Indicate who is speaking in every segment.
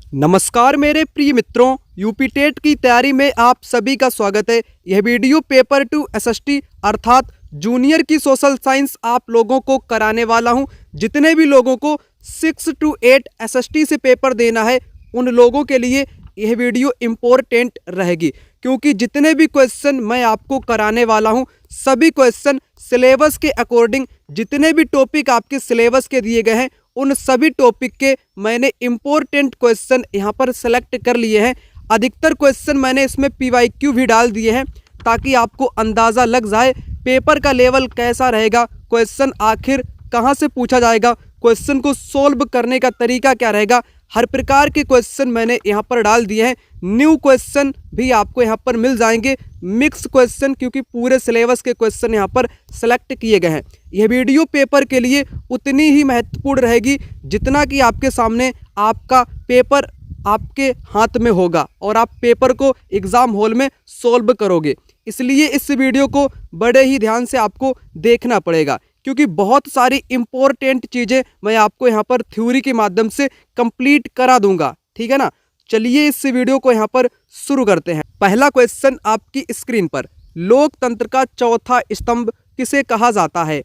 Speaker 1: नमस्कार मेरे प्रिय मित्रों, यूपी टेट की तैयारी में आप सभी का स्वागत है। यह वीडियो पेपर 2 एसएसटी अर्थात जूनियर की सोशल साइंस आप लोगों को कराने वाला हूं। जितने भी लोगों को 6 to 8 एसएसटी से पेपर देना है उन लोगों के लिए यह वीडियो इम्पोर्टेंट रहेगी, क्योंकि जितने भी क्वेश्चन मैं आपको कराने वाला हूं सभी क्वेश्चन सिलेबस के अकॉर्डिंग, जितने भी टॉपिक आपके सिलेबस के दिए गए हैं उन सभी टॉपिक के मैंने इम्पोर्टेंट क्वेश्चन यहाँ पर सेलेक्ट कर लिए हैं। अधिकतर क्वेश्चन मैंने इसमें पीवाईक्यू भी डाल दिए हैं ताकि आपको अंदाज़ा लग जाए पेपर का लेवल कैसा रहेगा, क्वेश्चन आखिर कहाँ से पूछा जाएगा, क्वेश्चन को सोल्व करने का तरीका क्या रहेगा। हर प्रकार के क्वेश्चन मैंने यहाँ पर डाल दिए हैं। न्यू क्वेश्चन भी आपको यहाँ पर मिल जाएंगे, मिक्स क्वेश्चन, क्योंकि पूरे सिलेबस के क्वेश्चन यहाँ पर सेलेक्ट किए गए हैं। यह वीडियो पेपर के लिए उतनी ही महत्वपूर्ण रहेगी जितना कि आपके सामने आपका पेपर आपके हाथ में होगा और आप पेपर को एग्ज़ाम हॉल में सॉल्व करोगे। इसलिए इस वीडियो को बड़े ही ध्यान से आपको देखना पड़ेगा, क्योंकि बहुत सारी इम्पोर्टेंट चीज़ें मैं आपको यहाँ पर थ्योरी के माध्यम से कंप्लीट करा दूंगा। ठीक है ना, चलिए इस वीडियो को यहाँ पर शुरू करते हैं। पहला क्वेश्चन आपकी स्क्रीन पर, लोकतंत्र का चौथा स्तंभ किसे कहा जाता है?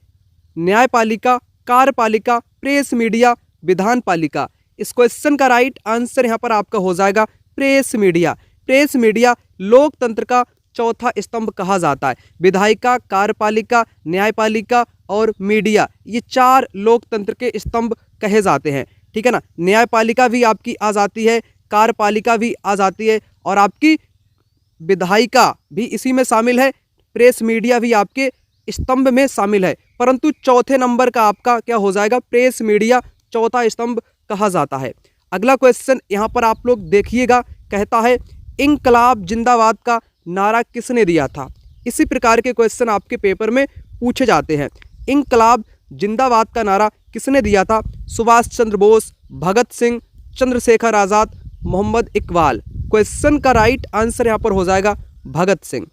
Speaker 1: न्यायपालिका, कार्यपालिका, प्रेस मीडिया, विधान पालिका। इस क्वेश्चन का राइट आंसर यहाँ पर आपका हो जाएगा प्रेस मीडिया। प्रेस मीडिया लोकतंत्र का चौथा स्तंभ कहा जाता है। विधायिका, कार्यपालिका, न्यायपालिका और मीडिया, ये चार लोकतंत्र के स्तंभ कहे जाते हैं। ठीक है ना, न्यायपालिका भी आपकी आ जाती है, कार्यपालिका भी आ जाती है और आपकी विधायिका भी इसी में शामिल है, प्रेस मीडिया भी आपके स्तंभ में शामिल है, परंतु चौथे नंबर का आपका क्या हो जाएगा? प्रेस मीडिया चौथा स्तंभ कहा जाता है। अगला क्वेश्चन यहाँ पर आप लोग देखिएगा, कहता है इंकलाब जिंदाबाद का नारा किसने दिया था? इसी प्रकार के क्वेश्चन आपके पेपर में पूछे जाते हैं। इंकलाब जिंदाबाद का नारा किसने दिया था? सुभाष चंद्र बोस, भगत सिंह, चंद्रशेखर आज़ाद, मोहम्मद इकबाल। क्वेश्चन का राइट आंसर यहाँ पर हो जाएगा भगत सिंह।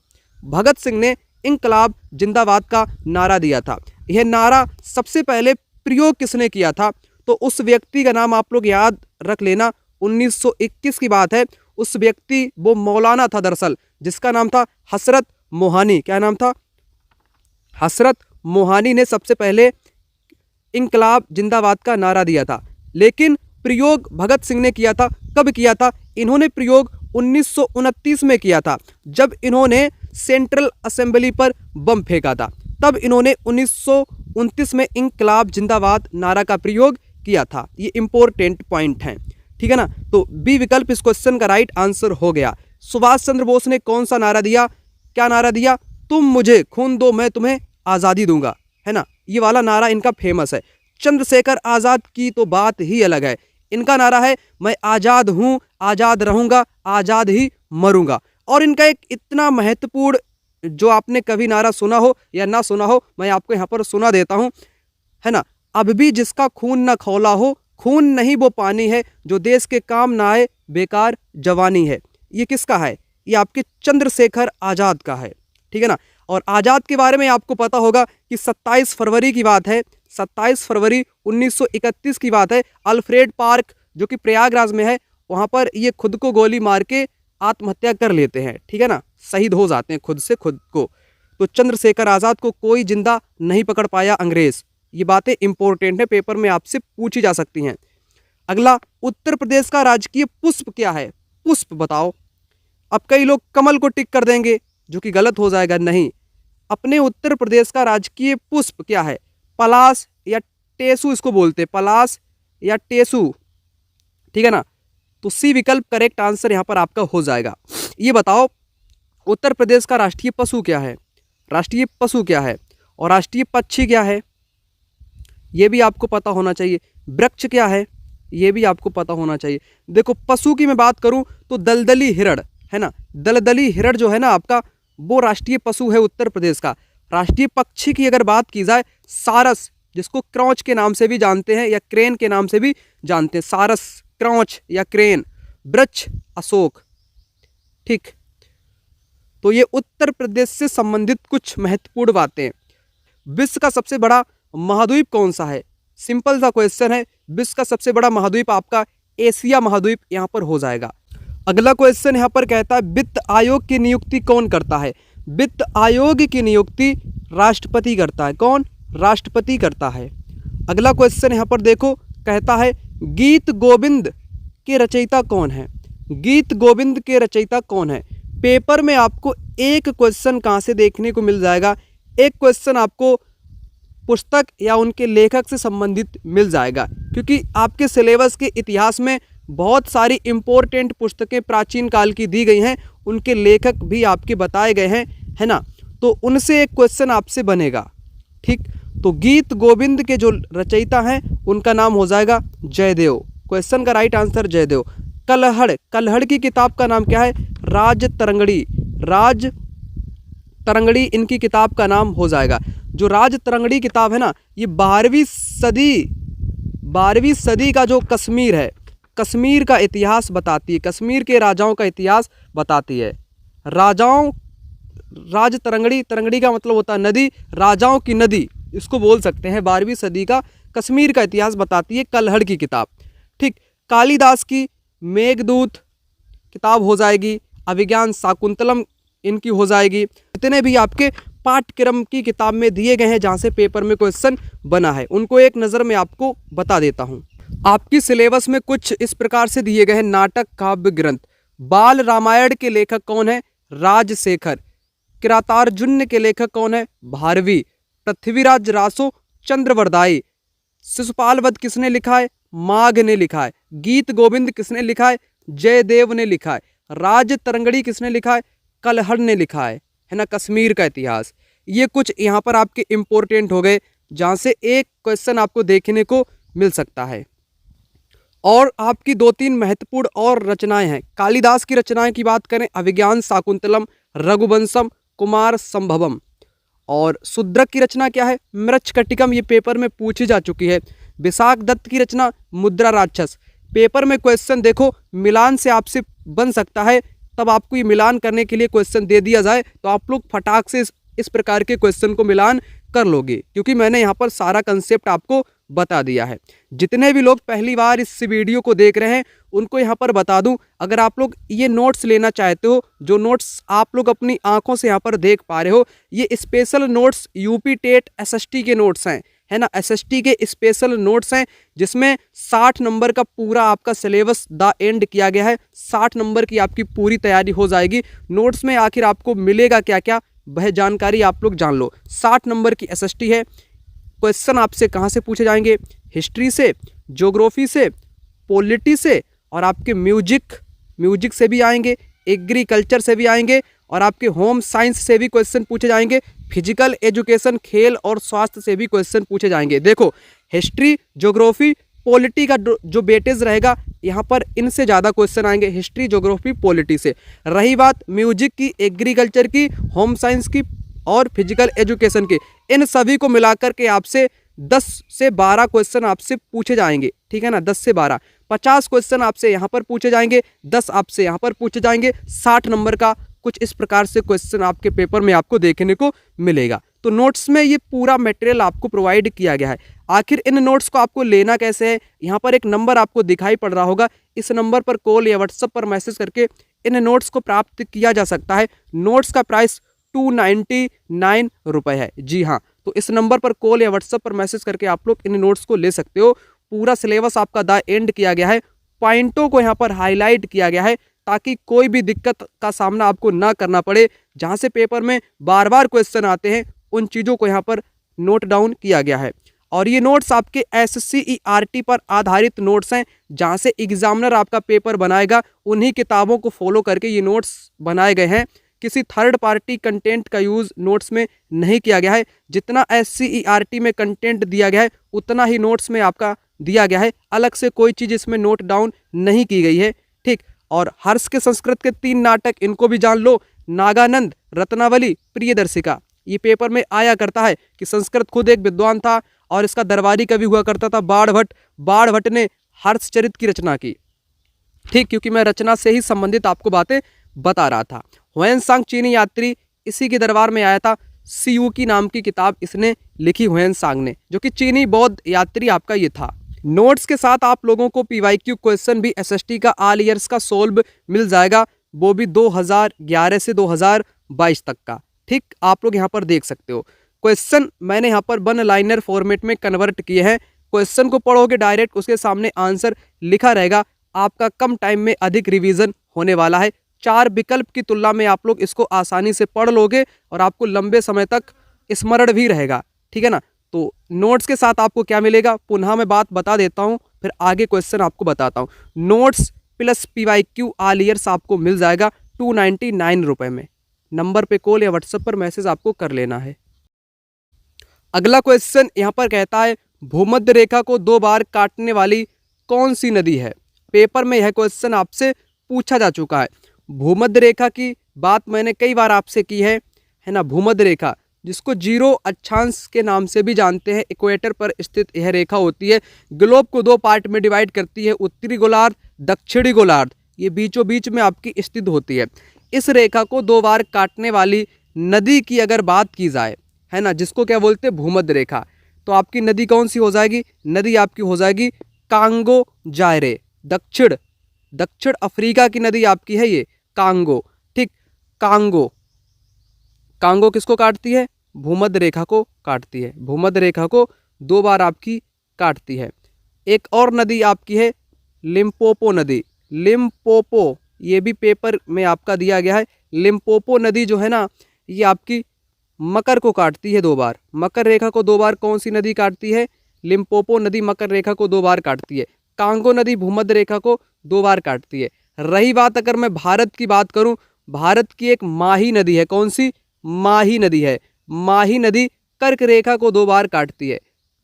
Speaker 1: भगत सिंह ने इंकलाब जिंदाबाद का नारा दिया था। यह नारा सबसे पहले प्रयोग किसने किया था? तो उस व्यक्ति का नाम आप लोग याद रख लेना, 1921 की बात है। उस व्यक्ति वो मौलाना था दरअसल, जिसका नाम था हसरत मोहानी। क्या नाम था? हसरत मोहानी ने सबसे पहले इंकलाब जिंदाबाद का नारा दिया था, लेकिन प्रयोग भगत सिंह ने किया था। कब किया था? इन्होंने प्रयोग 1929 में किया था, जब इन्होंने सेंट्रल असेंबली पर बम फेंका था। तब इन्होंने 1929 में इंकलाब जिंदाबाद नारा का प्रयोग किया था। ये इंपॉर्टेंट पॉइंट है, ठीक है ना। तो बी विकल्प इस क्वेश्चन का राइट आंसर हो गया। सुभाष चंद्र बोस ने कौन सा नारा दिया? क्या नारा दिया? तुम मुझे खून दो मैं तुम्हें आज़ादी दूंगा, है ना। ये वाला नारा इनका फेमस है। चंद्रशेखर आज़ाद की तो बात ही अलग है। इनका नारा है मैं आज़ाद हूँ, आज़ाद रहूँगा, आज़ाद ही मरूंगा। और इनका एक इतना महत्वपूर्ण, जो आपने कभी नारा सुना हो या ना सुना हो, मैं आपको यहाँ पर सुना देता हूँ, है ना। अब भी जिसका खून न खौला हो, खून नहीं वो पानी है, जो देश के काम ना आए बेकार जवानी है। ये किसका है? ये आपके चंद्रशेखर आज़ाद का है, ठीक है ना। और आज़ाद के बारे में आपको पता होगा कि 27 फरवरी की बात है, 27 फरवरी 1931 की बात है। अल्फ्रेड पार्क जो कि प्रयागराज में है, वहाँ पर ये खुद को गोली मार के आत्महत्या कर लेते हैं, ठीक है ना, शहीद हो जाते हैं खुद से खुद को। तो चंद्रशेखर आज़ाद को कोई जिंदा नहीं पकड़ पाया अंग्रेज। ये बातें इंपॉर्टेंट है, पेपर में आपसे पूछी जा सकती हैं। अगला, उत्तर प्रदेश का राजकीय पुष्प क्या है? पुष्प बताओ। अब कई लोग कमल को टिक कर देंगे, जो कि गलत हो जाएगा। नहीं, अपने उत्तर प्रदेश का राजकीय पुष्प क्या है? पलाश या टेसू इसको बोलते हैं, पलाश या टेसू, ठीक है ना। तो सी विकल्प करेक्ट आंसर यहाँ पर आपका हो जाएगा। ये बताओ, उत्तर प्रदेश का राष्ट्रीय पशु क्या है? राष्ट्रीय पशु क्या है? और राष्ट्रीय पक्षी क्या है? ये भी आपको पता होना चाहिए। वृक्ष क्या है? ये भी आपको पता होना चाहिए। देखो, पशु की मैं बात करूं तो दलदली हिरण, है ना। दलदली हिरण जो है ना आपका, वो राष्ट्रीय पशु है उत्तर प्रदेश का। राष्ट्रीय पक्षी की अगर बात की जाए, सारस, जिसको क्रॉच के नाम से भी जानते हैं या क्रेन के नाम से भी जानते हैं, सारस, क्रॉच या क्रेन। वृक्ष अशोक, ठीक। तो ये उत्तर प्रदेश से संबंधित कुछ महत्वपूर्ण बातें। विश्व का सबसे बड़ा महाद्वीप कौन सा है? सिंपल सा क्वेश्चन है। विश्व का सबसे बड़ा महाद्वीप आपका एशिया महाद्वीप यहाँ पर हो जाएगा। अगला क्वेश्चन यहाँ पर कहता है वित्त आयोग की नियुक्ति कौन करता है? वित्त आयोग की नियुक्ति राष्ट्रपति करता है। कौन? राष्ट्रपति करता है। अगला क्वेश्चन यहाँ पर देखो, कहता है गीत गोविंद के रचयिता कौन है? गीत गोविंद के रचयिता कौन है? पेपर में आपको एक क्वेश्चन कहाँ से देखने को मिल जाएगा, एक क्वेश्चन आपको पुस्तक या उनके लेखक से संबंधित मिल जाएगा, क्योंकि आपके सिलेबस के इतिहास में बहुत सारी इम्पोर्टेंट पुस्तकें प्राचीन काल की दी गई हैं, उनके लेखक भी आपके बताए गए हैं, है ना। तो उनसे एक क्वेश्चन आपसे बनेगा। ठीक, तो गीत गोविंद के जो रचयिता हैं उनका नाम हो जाएगा जयदेव। क्वेश्चन का राइट आंसर जयदेव। कलहड़, कलहड़ की किताब का नाम क्या है? राज तरंगड़ी। राज तरंगड़ी इनकी किताब का नाम हो जाएगा। जो राज तरंगड़ी किताब है ना, ये 12वीं सदी का जो कश्मीर है, कश्मीर का इतिहास बताती है, कश्मीर के राजाओं का इतिहास बताती है। राजाओं, राज तरंगड़ी, तरंगड़ी का मतलब होता है नदी, राजाओं की नदी इसको बोल सकते हैं। 12वीं सदी का कश्मीर का इतिहास बताती है कलहड़ की किताब। ठीक, कालिदास की मेघदूत किताब हो जाएगी। अभिज्ञान शाकुंतलम इनकी हो जाएगी। जितने भी आपके पाठ्यक्रम की किताब में दिए गए हैं जहाँ से पेपर में क्वेश्चन बना है, उनको एक नज़र में आपको बता देता हूँ। आपकी सिलेबस में कुछ इस प्रकार से दिए गए हैं। नाटक, काव्य, ग्रंथ। बाल रामायण के लेखक कौन है? राजशेखर। किरातार्जुन के लेखक कौन है? भारवी। पृथ्वीराज रासो चंद्रवरदाई। शिशुपाल वध किसने लिखा है? माघ ने लिखा है। गीत गोविंद किसने लिखा है? जयदेव ने लिखा है। राज तरंगड़ी किसने लिखा है? कलहड़ ने लिखा है ना। कश्मीर का इतिहास, ये कुछ यहाँ पर आपके इम्पोर्टेंट हो गए जहाँ से एक क्वेश्चन आपको देखने को मिल सकता है। और आपकी 2-3 महत्वपूर्ण और रचनाएं हैं। कालिदास की रचनाएं की बात करें, अभिज्ञान शाकुंतलम, रघुवंशम, कुमार संभवम। और शूद्रक की रचना क्या है? मृच्छकटिकम, ये पेपर में पूछी जा चुकी है। विशाख दत्त की रचना मुद्रा राक्षस। पेपर में क्वेश्चन देखो मिलान से आपसे बन सकता है, तब आपको ये मिलान करने के लिए क्वेश्चन दे दिया जाए तो आप लोग फटाक से इस प्रकार के क्वेश्चन को मिलान कर लोगे, क्योंकि मैंने यहाँ पर सारा कंसेप्ट आपको बता दिया है। जितने भी लोग पहली बार इस वीडियो को देख रहे हैं उनको यहाँ पर बता दूं, अगर आप लोग ये नोट्स लेना चाहते हो, जो नोट्स आप लोग अपनी आंखों से यहाँ पर देख पा रहे हो, ये special notes UP TET SST के नोट्स हैं, है ना। एसएसटी के स्पेशल नोट्स हैं जिसमें 60 नंबर का पूरा आपका सिलेबस द एंड किया गया है। 60 नंबर की आपकी पूरी तैयारी हो जाएगी। नोट्स में आखिर आपको मिलेगा क्या क्या, वह जानकारी आप लोग जान लो। 60 नंबर की एसएसटी है। क्वेश्चन आपसे कहाँ से पूछे जाएंगे? हिस्ट्री से, ज्योग्राफी से, पॉलिटी से, और आपके म्यूजिक से भी आएंगे, एग्रीकल्चर से भी आएंगे, और आपके होम साइंस से भी क्वेश्चन पूछे जाएंगे। फिजिकल एजुकेशन, खेल और स्वास्थ्य से भी क्वेश्चन पूछे जाएंगे। देखो हिस्ट्री, ज्योग्राफी, पॉलिटी का जो वेटेज रहेगा यहाँ पर इनसे ज़्यादा क्वेश्चन आएंगे, हिस्ट्री, ज्योग्राफी, पॉलिटी से। रही बात म्यूजिक की, एग्रीकल्चर की, होम साइंस की और फिजिकल एजुकेशन की, इन सभी को मिलाकर के आपसे 10 से 12 क्वेश्चन आपसे पूछे जाएंगे, ठीक है ना। 10 से 12, 50 क्वेश्चन आपसे यहाँ पर पूछे जाएंगे, 10 आपसे यहाँ पर पूछे जाएंगे। 60 नंबर का कुछ इस प्रकार से क्वेश्चन आपके पेपर में आपको देखने को मिलेगा। तो नोट्स में ये पूरा मटेरियल आपको प्रोवाइड किया गया है। आखिर इन नोट्स को आपको लेना कैसे है? यहाँ पर एक नंबर आपको दिखाई पड़ रहा होगा, इस नंबर पर कॉल या व्हाट्सएप पर मैसेज करके इन नोट्स को प्राप्त किया जा सकता है। नोट्स का प्राइस 299 रुपये है। जी हाँ, तो इस नंबर पर कॉल या व्हाट्सएप पर मैसेज करके आप लोग इन नोट्स को ले सकते हो। पूरा सिलेबस आपका द एंड किया गया है, पॉइंटों को यहाँ पर हाईलाइट किया गया है ताकि कोई भी दिक्कत का सामना आपको ना करना पड़े। जहाँ से पेपर में बार बार क्वेश्चन आते हैं उन चीज़ों को यहाँ पर नोट डाउन किया गया है। और ये नोट्स आपके SCERT पर आधारित नोट्स हैं। जहाँ से एग्जामिनर आपका पेपर बनाएगा उन्हीं किताबों को फॉलो करके ये नोट्स बनाए गए हैं। किसी थर्ड पार्टी कंटेंट का यूज़ नोट्स में नहीं किया गया है। जितना SCERT में कंटेंट दिया गया है उतना ही नोट्स में आपका दिया गया है। अलग से कोई चीज़ इसमें नोट डाउन नहीं की गई है, ठीक। और हर्ष के संस्कृत के 3 नाटक, इनको भी जान लो। नागानंद, रत्नावली, प्रियदर्शिका, ये पेपर में आया करता है कि संस्कृत खुद एक विद्वान था और इसका दरबारी कवि हुआ करता था बाणभट्ट ने हर्षचरित की रचना की, ठीक, क्योंकि मैं रचना से ही संबंधित आपको बातें बता रहा था। ह्वेनसांग चीनी यात्री, इसी के दरबार में आया था। सीयू की नाम की किताब इसने लिखी ह्वेनसांग ने, जो कि चीनी बौद्ध यात्री आपका ये था। नोट्स के साथ आप लोगों को पीवाईक्यू क्वेश्चन भी एसएसटी का ऑल ईयर्स का सोल्व मिल जाएगा, वो भी 2011 से 2022 तक का। ठीक, आप लोग यहाँ पर देख सकते हो क्वेश्चन मैंने यहाँ पर वन लाइनर फॉर्मेट में कन्वर्ट किए हैं। क्वेश्चन को पढ़ोगे डायरेक्ट, उसके सामने आंसर लिखा रहेगा, आपका कम टाइम में अधिक रिवीजन होने वाला है। 4 विकल्प की तुलना में आप लोग इसको आसानी से पढ़ लोगे और आपको लंबे समय तक स्मरण भी रहेगा। ठीक है ना। तो नोट्स के साथ आपको क्या मिलेगा, पुनः मैं बात बता देता हूँ, फिर आगे क्वेश्चन आपको बताता हूँ। Notes plus PYQ all years आपको मिल जाएगा 299 रुपये में। नंबर पे कॉल या व्हाट्सएप पर मैसेज आपको कर लेना है। अगला क्वेश्चन यहाँ पर कहता है, भूमध्य रेखा को 2 बार काटने वाली कौन सी नदी है। पेपर में यह क्वेश्चन आपसे पूछा जा चुका है। भूमध्य रेखा की बात मैंने कई बार आपसे की है ना। भूमध्य रेखा जिसको 0 अक्षांश के नाम से भी जानते हैं, इक्वेटर पर स्थित यह रेखा होती है। ग्लोब को 2 पार्ट में डिवाइड करती है, उत्तरी गोलार्ध, दक्षिणी गोलार्ध, ये बीचों बीच में आपकी स्थित होती है। इस रेखा को 2 बार काटने वाली नदी की अगर बात की जाए, है ना, जिसको क्या बोलते हैं, भूमध्य रेखा, तो आपकी नदी कौन सी हो जाएगी, नदी आपकी हो जाएगी कांगो जायरे। दक्षिण अफ्रीका की नदी आपकी है ये कांगो। ठीक, कांगो किसको काटती है, भूमध्य रेखा को काटती है। भूमध्य रेखा को 2 बार आपकी काटती है। एक और नदी आपकी है लिम्पोपो नदी। लिम्पोपो, ये भी पेपर में आपका दिया गया है। लिम्पोपो नदी जो है ना, ये आपकी मकर को काटती है 2 बार। मकर रेखा को 2 बार कौन सी नदी काटती है, लिम्पोपो नदी मकर रेखा को 2 बार काटती है। कांगो नदी भूमध्य रेखा को 2 बार काटती है। रही बात अगर मैं भारत की बात करूं, भारत की एक माही नदी है, कौन सी, माही नदी है। माही नदी कर्क रेखा को 2 बार काटती है।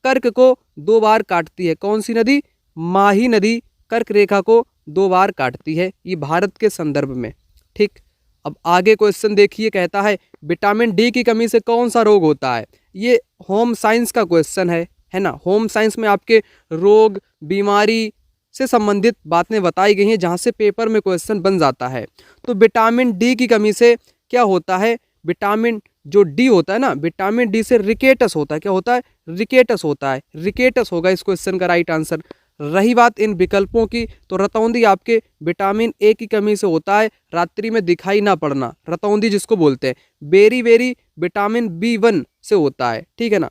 Speaker 1: कर्क को 2 बार काटती है, कौन सी नदी, माही नदी कर्क रेखा को 2 बार काटती है, ये भारत के संदर्भ में। ठीक, अब आगे क्वेश्चन देखिए, कहता है विटामिन डी की कमी से कौन सा रोग होता है। ये होम साइंस का क्वेश्चन है ना। होम साइंस में आपके रोग बीमारी से संबंधित बातें बताई गई हैं, जहाँ से पेपर में क्वेश्चन बन जाता है। तो विटामिन डी की कमी से क्या होता है, विटामिन जो डी होता है ना, विटामिन डी से रिकेटस होता है। क्या होता है, रिकेटस होता है। रिकेटस होगा इस क्वेश्चन का राइट आंसर। रही बात इन विकल्पों की, तो रतौंधी आपके विटामिन ए की कमी से होता है, रात्रि में दिखाई ना पड़ना, रतौंधी जिसको बोलते हैं। बेरी विटामिन B1 से होता है, ठीक है ना।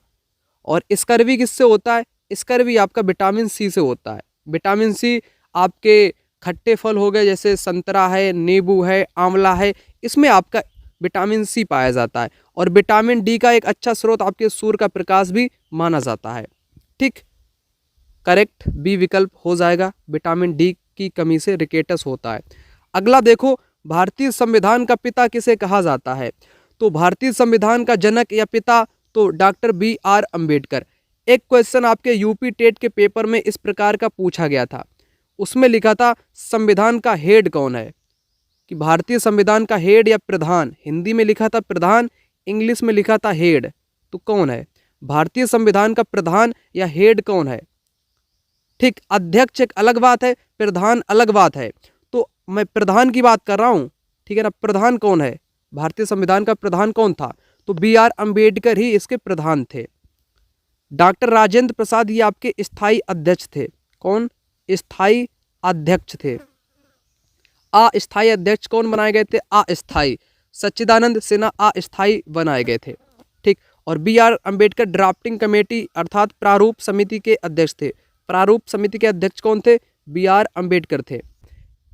Speaker 1: और स्कर्वी किससे होता है, स्कर्वी आपका विटामिन सी से होता है। विटामिन सी आपके खट्टे फल हो गए, जैसे संतरा है, नींबू है, आंवला है, इसमें आपका विटामिन सी पाया जाता है। और विटामिन डी का एक अच्छा स्रोत आपके सूर्य का प्रकाश भी माना जाता है। ठीक, करेक्ट बी विकल्प हो जाएगा, विटामिन डी की कमी से रिकेटस होता है। अगला देखो, भारतीय संविधान का पिता किसे कहा जाता है। तो भारतीय संविधान का जनक या पिता तो डॉक्टर BR अम्बेडकर। एक क्वेश्चन आपके यूपी टेट के पेपर में इस प्रकार का पूछा गया था, उसमें लिखा था संविधान का हेड कौन है, कि भारतीय संविधान का हेड या प्रधान। हिंदी में लिखा था प्रधान, इंग्लिश में लिखा था हेड, तो कौन है भारतीय संविधान का प्रधान या हेड कौन है। ठीक, अध्यक्ष एक अलग बात है, प्रधान अलग बात है, तो मैं प्रधान की बात कर रहा हूं, ठीक है ना। प्रधान कौन है, भारतीय संविधान का प्रधान कौन था, तो BR अम्बेडकर ही इसके प्रधान थे। डॉक्टर राजेंद्र प्रसाद ये आपके स्थायी अध्यक्ष थे। कौन, स्थायी अध्यक्ष थे। अस्थायी अध्यक्ष कौन बनाए गए थे, अस्थायी सच्चिदानंद सिन्हा अस्थायी बनाए गए थे। ठीक, और BR अम्बेडकर ड्राफ्टिंग कमेटी अर्थात प्रारूप समिति के अध्यक्ष थे। प्रारूप समिति के अध्यक्ष कौन थे, BR अम्बेडकर थे।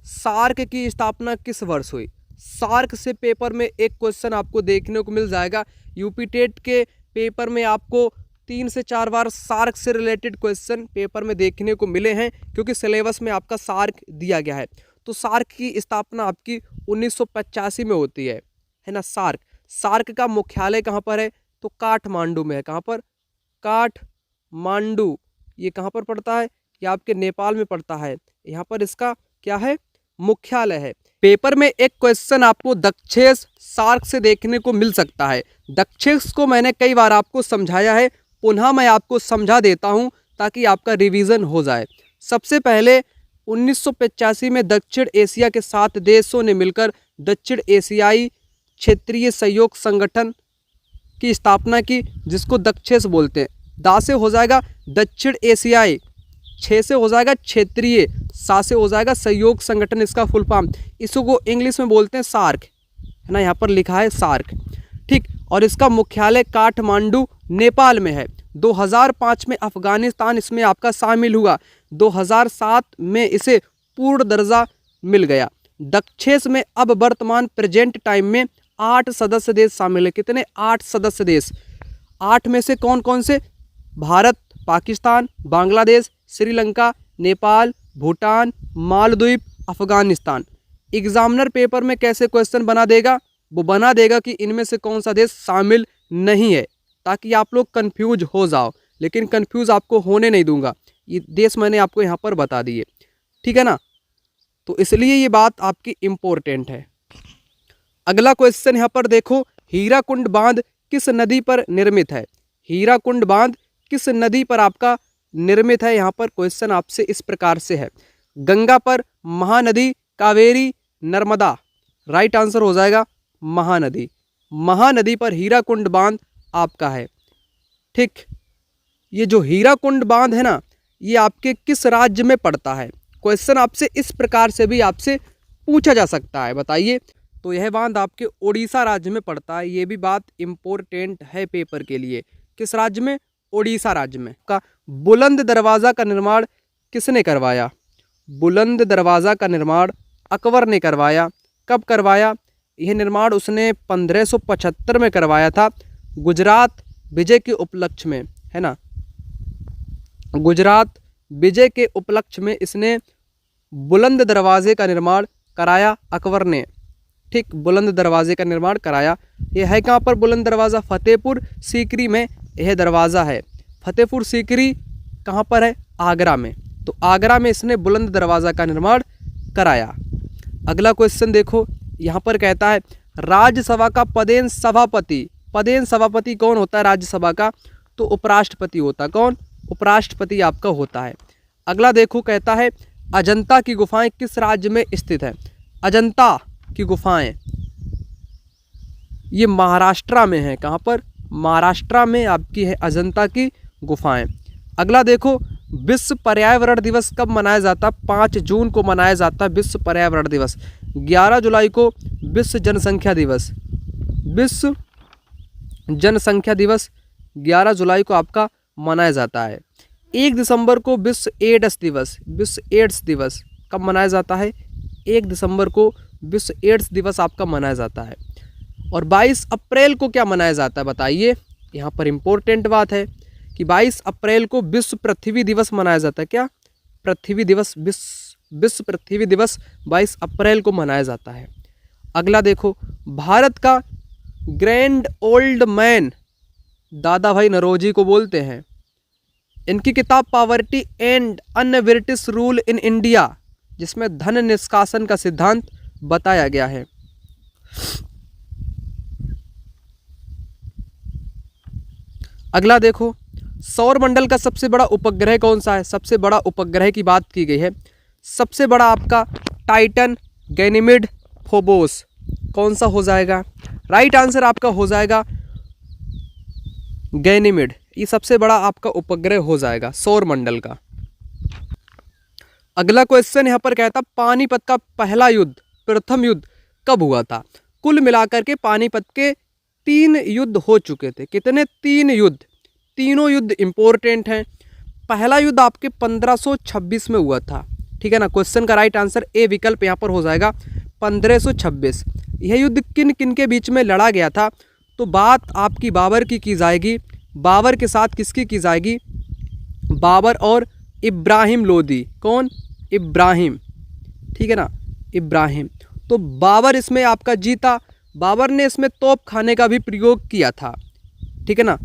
Speaker 1: सार्क की स्थापना किस वर्ष हुई। सार्क से पेपर में एक क्वेश्चन आपको देखने को मिल जाएगा। यूपी टेट के पेपर में आपको 3 से 4 बार सार्क से रिलेटेड क्वेश्चन पेपर में देखने को मिले हैं, क्योंकि सिलेबस में आपका सार्क दिया गया है। तो सार्क की स्थापना आपकी 1985 में होती है ना। सार्क का मुख्यालय कहाँ पर है, तो काठमांडू में है। कहाँ पर, काठमांडू। ये कहाँ पर पड़ता है, ये आपके नेपाल में पड़ता है। यहाँ पर इसका क्या है, मुख्यालय है। पेपर में एक क्वेश्चन आपको दक्षेश सार्क से देखने को मिल सकता है। दक्षेश को मैंने कई बार आपको समझाया है, पुनः मैं आपको समझा देता हूँ ताकि आपका रिवीजन हो जाए। सबसे पहले 1985 में दक्षिण एशिया के 7 देशों ने मिलकर दक्षिण एशियाई क्षेत्रीय सहयोग संगठन की स्थापना की, जिसको दक्षेश बोलते हैं। दा से हो जाएगा दक्षिण एशियाई 6 से हो जाएगा क्षेत्रीय, 7 से हो जाएगा सहयोग संगठन, इसका फुल फॉर्म। इसको इंग्लिश में बोलते हैं सार्क, है ना, यहाँ पर लिखा है सार्क, ठीक। और इसका मुख्यालय काठमांडू नेपाल में है। 2005 में अफगानिस्तान इसमें आपका शामिल हुआ। 2007 में इसे पूर्ण दर्जा मिल गया। दक्षेश में अब वर्तमान प्रेजेंट टाइम में 8 सदस्य देश शामिल है। कितने? 8 सदस्य देश। 8 में से कौन कौन से? भारत, पाकिस्तान, बांग्लादेश, श्रीलंका, नेपाल, भूटान, मालदीव, अफगानिस्तान। एग्जामिनर पेपर में कैसे क्वेश्चन बना देगा? वो बना देगा कि इनमें से कौन सा देश शामिल नहीं है, ताकि आप लोग कंफ्यूज हो जाओ। लेकिन कंफ्यूज आपको होने नहीं दूंगा, ये देश मैंने आपको यहाँ पर बता दिए, ठीक है ना। तो इसलिए ये बात आपकी इम्पोर्टेंट है। अगला क्वेश्चन यहाँ पर देखो, हीराकुंड बांध किस नदी पर निर्मित है? हीराकुंड बांध किस नदी पर आपका निर्मित है? यहाँ पर क्वेश्चन आपसे इस प्रकार से है, गंगा पर, महानदी, कावेरी, नर्मदा। राइट आंसर हो जाएगा महानदी। महानदी पर हीराकुंड बांध आपका है, ठीक। ये जो हीराकुंड बांध है ना, ये आपके किस राज्य में पड़ता है? क्वेश्चन आपसे इस प्रकार से भी आपसे पूछा जा सकता है, बताइए। तो यह बांध आपके ओडिशा राज्य में पड़ता है। ये भी बात इम्पोर्टेंट है पेपर के लिए। किस राज्य में? ओडिशा राज्य में। का बुलंद दरवाज़ा का निर्माण किसने करवाया? बुलंद दरवाज़ा का निर्माण अकबर ने करवाया। कब करवाया? यह निर्माण उसने 1575 में करवाया था, गुजरात विजय के उपलक्ष्य में, है ना। गुजरात विजय के उपलक्ष्य में इसने बुलंद दरवाजे का निर्माण कराया अकबर ने, ठीक। बुलंद दरवाजे का निर्माण कराया। यह है कहाँ पर बुलंद दरवाज़ा? फतेहपुर सीकरी में यह दरवाज़ा है। फतेहपुर सीकरी कहाँ पर है? आगरा में। तो आगरा में इसने बुलंद दरवाज़ा का निर्माण कराया। अगला क्वेश्चन देखो, यहाँ पर कहता है राज्यसभा का पदेन सभापति। पदेन सभापति कौन होता है राज्यसभा का? तो उपराष्ट्रपति होता है। कौन? उपराष्ट्रपति आपका होता है। अगला देखो, कहता है अजंता की गुफाएं किस राज्य में स्थित है? अजंता की गुफाएं ये महाराष्ट्र में है। कहाँ पर? महाराष्ट्र में आपकी है अजंता की गुफाएं। अगला देखो, विश्व पर्यावरण दिवस कब मनाया जाता है? 5 जून को मनाया जाता है विश्व पर्यावरण दिवस। 11 जुलाई को विश्व जनसंख्या दिवस। विश्व जनसंख्या दिवस 11 जुलाई को आपका मनाया जाता है। 1 दिसंबर को विश्व एड्स दिवस। विश्व एड्स दिवस कब मनाया जाता है? 1 दिसंबर को विश्व एड्स दिवस आपका मनाया जाता है। और 22 अप्रैल को क्या मनाया जाता है बताइए? यहाँ पर इम्पोर्टेंट बात है कि 22 अप्रैल को विश्व पृथ्वी दिवस मनाया जाता है। क्या? पृथ्वी दिवस, विश्व पृथ्वी दिवस 22 अप्रैल को मनाया जाता है। अगला देखो, भारत का ग्रैंड ओल्ड मैन दादा भाई नौरोजी को बोलते हैं। इनकी किताब poverty and un British rule in India, जिसमें धन निष्कासन का सिद्धांत बताया गया है। अगला देखो, सौर मंडल का सबसे बड़ा उपग्रह कौन सा है? सबसे बड़ा उपग्रह की बात की गई है। सबसे बड़ा आपका टाइटन, गैनीमेड, फोबोस। कौन सा हो जाएगा? राइट आंसर आपका हो जाएगा गैनीमेड। ये सबसे बड़ा आपका उपग्रह हो जाएगा सौर मंडल का। अगला क्वेश्चन यहाँ पर कहता, पानीपत का पहला युद्ध, प्रथम युद्ध कब हुआ था? कुल मिलाकर के पानीपत के 3 युद्ध हो चुके थे। कितने? 3 युद्ध। तीनों युद्ध इंपॉर्टेंट हैं। पहला युद्ध आपके 1526 में हुआ था, ठीक है ना। क्वेश्चन का राइट आंसर ए विकल्प यहाँ पर हो जाएगा 1526। यह युद्ध किन किन के बीच में लड़ा गया था? तो बात आपकी बाबर की जाएगी। बाबर के साथ किसकी की जाएगी? बाबर और इब्राहिम लोदी। कौन? इब्राहिम, ठीक है ना, इब्राहिम। तो बाबर इसमें आपका जीता। बाबर ने इसमें तोप खाने का भी प्रयोग किया था, ठीक है ना,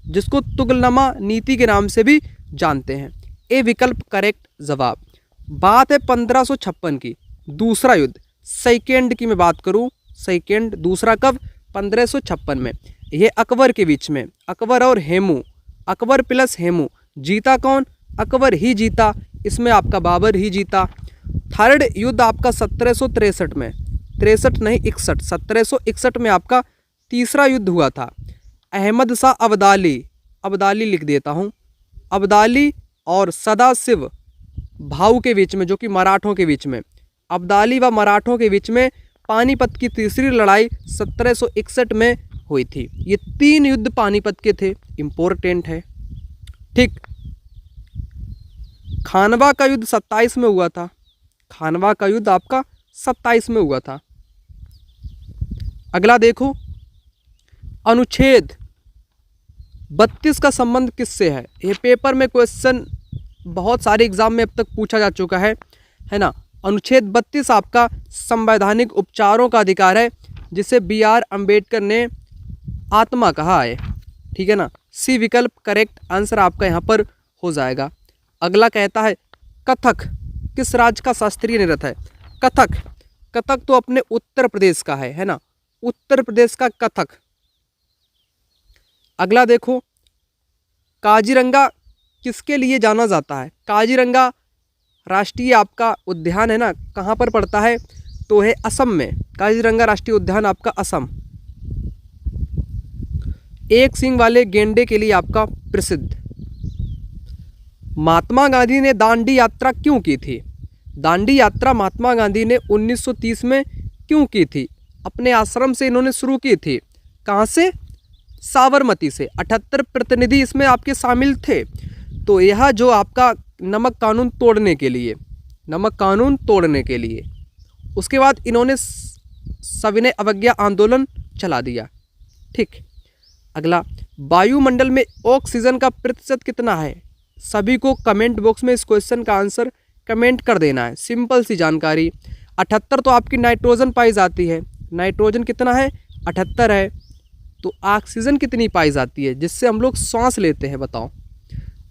Speaker 1: जिसको तुगलनमा नीति के नाम से भी जानते हैं। ए विकल्प करेक्ट जवाब। बात है 1556 की, दूसरा युद्ध, सेकेंड की मैं बात करूं, सेकेंड दूसरा कब? 1556 में। ये अकबर के बीच में, अकबर और हेमू, अकबर प्लस हेमू। जीता कौन? अकबर ही जीता। इसमें आपका बाबर ही जीता। थर्ड युद्ध आपका 1763 में, 63 नहीं 61, 1761 में आपका तीसरा युद्ध हुआ था। अहमद शाह अब्दाली, अब्दाली लिख देता हूँ, अब्दाली और सदाशिव भाऊ के बीच में, जो कि मराठों के बीच में, अब्दाली व मराठों के बीच में पानीपत की तीसरी लड़ाई 1761 में हुई थी। ये 3 युद्ध पानीपत के थे, इंपॉर्टेंट है। ठीक, खानवा का युद्ध 27 में हुआ था। खानवा का युद्ध आपका 27 में हुआ था। अगला देखो, अनुच्छेद 32 का संबंध किससे है? ये पेपर में क्वेश्चन बहुत सारे एग्जाम में अब तक पूछा जा चुका है ना। अनुच्छेद 32 आपका संवैधानिक उपचारों का अधिकार है, जिसे BR अम्बेडकर ने आत्मा कहा है। ठीक है ना, सी विकल्प करेक्ट आंसर आपका यहाँ पर हो जाएगा। अगला कहता है, कथक किस राज्य का शास्त्रीय नृत्य है? कथक तो अपने उत्तर प्रदेश का है ना, उत्तर प्रदेश का कथक। अगला देखो, काजीरंगा किसके लिए जाना जाता है? काजीरंगा राष्ट्रीय आपका उद्यान है ना, कहाँ पर पड़ता है? तो है असम में। काजीरंगा राष्ट्रीय उद्यान आपका असम। एक सींग वाले गेंडे के लिए आपका प्रसिद्ध। महात्मा गांधी ने दांडी यात्रा क्यों की थी? दांडी यात्रा महात्मा गांधी ने 1930 में क्यों की थी? अपने आश्रम से इन्होंने शुरू की थी। कहाँ से? साबरमती से। 78 प्रतिनिधि इसमें आपके शामिल थे। तो यह जो आपका नमक कानून तोड़ने के लिए, उसके बाद इन्होंने सविनय अवज्ञा आंदोलन चला दिया। ठीक, अगला, वायुमंडल में ऑक्सीजन का प्रतिशत कितना है? सभी को कमेंट बॉक्स में इस क्वेश्चन का आंसर कमेंट कर देना है। सिंपल सी जानकारी। 78 तो आपकी नाइट्रोजन पाई जाती है। नाइट्रोजन कितना है? 78 है। तो ऑक्सीजन कितनी पाई जाती है जिससे हम लोग सांस लेते हैं, बताओ।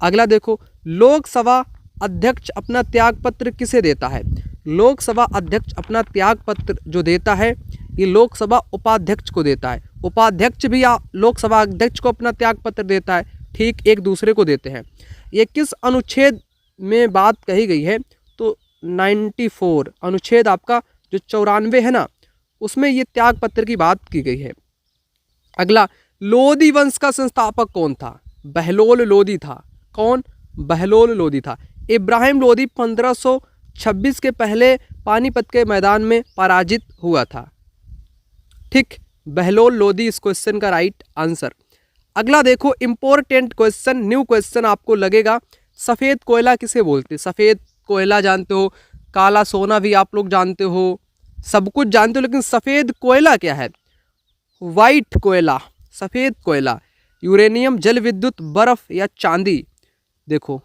Speaker 1: अगला देखो, लोकसभा अध्यक्ष अपना त्यागपत्र किसे देता है? लोकसभा अध्यक्ष अपना त्यागपत्र जो देता है, ये लोकसभा उपाध्यक्ष को देता है। उपाध्यक्ष भी लोकसभा अध्यक्ष को अपना त्यागपत्र देता है। ठीक, एक दूसरे को देते हैं। ये किस अनुच्छेद में बात कही गई है? तो 94 अनुच्छेद आपका जो 94 है ना, उसमें ये त्यागपत्र की बात की गई है। अगला, लोदी वंश का संस्थापक कौन था? बहलोल लोदी था। कौन? बहलोल लोदी था। इब्राहिम लोदी 1526 के पहले पानीपत के मैदान में पराजित हुआ था। ठीक, बहलोल लोदी इस क्वेश्चन का राइट आंसर। अगला देखो, इंपॉर्टेंट क्वेश्चन, न्यू क्वेश्चन आपको लगेगा। सफ़ेद कोयला किसे बोलते? सफ़ेद कोयला जानते हो, काला सोना भी आप लोग जानते हो, सब कुछ जानते हो, लेकिन सफ़ेद कोयला क्या है? वाइट कोयला, सफ़ेद कोयला। यूरेनियम, जल विद्युत, बर्फ या चांदी? देखो,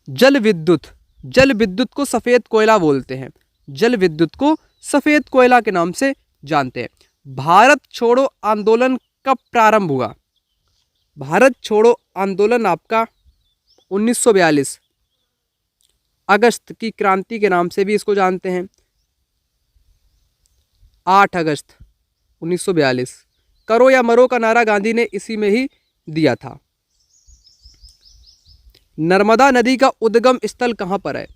Speaker 1: जल विद्युत को सफ़ेद कोयला बोलते हैं। जल विद्युत को सफ़ेद कोयला के नाम से जानते हैं। भारत छोड़ो आंदोलन कब प्रारंभ हुआ? भारत छोड़ो आंदोलन आपका 1942 अगस्त की क्रांति के नाम से भी इसको जानते हैं। 8 अगस्त 1942। करो या मरो का नारा गांधी ने इसी में ही दिया था। नर्मदा नदी का उद्गम स्थल कहाँ पर है?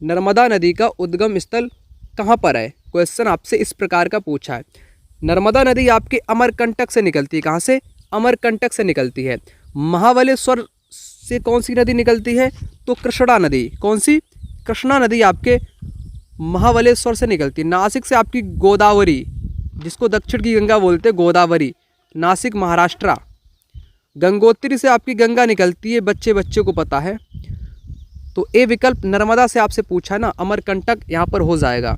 Speaker 1: नर्मदा नदी का उद्गम स्थल कहाँ पर है? क्वेश्चन आपसे इस प्रकार का पूछा है। नर्मदा नदी आपके अमरकंटक से निकलती है। कहाँ से? अमरकंटक से निकलती है। महाबलेश्वर से कौन सी नदी निकलती है? तो कृष्णा नदी। कौन सी? कृष्णा नदी आपके महाबलेश्वर से निकलती है। नासिक से आपकी गोदावरी, जिसको दक्षिण की गंगा बोलते हैं, गोदावरी, नासिक महाराष्ट्र। गंगोत्री से आपकी गंगा निकलती है, बच्चे बच्चे को पता है। तो ए विकल्प नर्मदा से आपसे पूछा ना, अमरकंटक यहाँ पर हो जाएगा।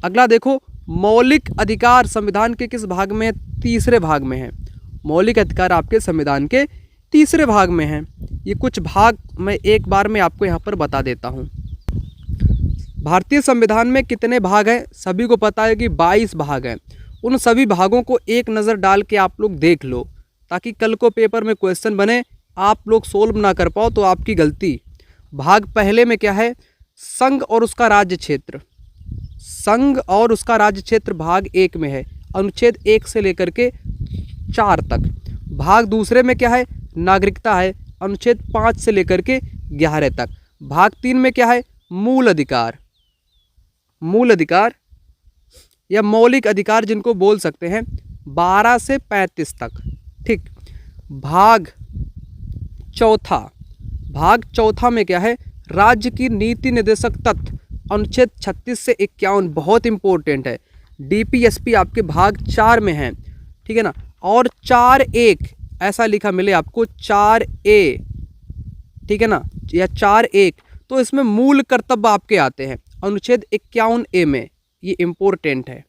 Speaker 1: अगला देखो, मौलिक अधिकार संविधान के किस भाग में है? तीसरे भाग में है। मौलिक अधिकार आपके संविधान के तीसरे भाग में है। ये कुछ भाग मैं एक बार में आपको यहाँ पर बता देता हूँ। भारतीय संविधान में कितने भाग हैं? सभी को पता है कि 22 भाग हैं। उन सभी भागों को एक नज़र डाल के आप लोग देख लो, ताकि कल को पेपर में क्वेश्चन बने, आप लोग सोल्व ना कर पाओ तो आपकी गलती। भाग पहले में क्या है? संघ और उसका राज्य क्षेत्र। संघ और उसका राज्य क्षेत्र भाग 1 में है, अनुच्छेद 1 से लेकर के 4 तक। भाग दूसरे में क्या है? नागरिकता है, अनुच्छेद 5 से लेकर के 11 तक। भाग 3 में क्या है? मूल अधिकार। मूल अधिकार या मौलिक अधिकार जिनको बोल सकते हैं, 12 से 35 तक। ठीक। भाग चौथा में क्या है? राज्य की नीति निर्देशक तत्व अनुच्छेद 36 से 51 बहुत इंपॉर्टेंट है। डीपीएसपी आपके भाग 4 में है, ठीक है ना। और 4(1) ऐसा लिखा मिले आपको 4(a), ठीक है ना, या 4(1), तो इसमें मूल कर्तव्य आपके आते हैं अनुच्छेद 51A में, ये इंपॉर्टेंट है।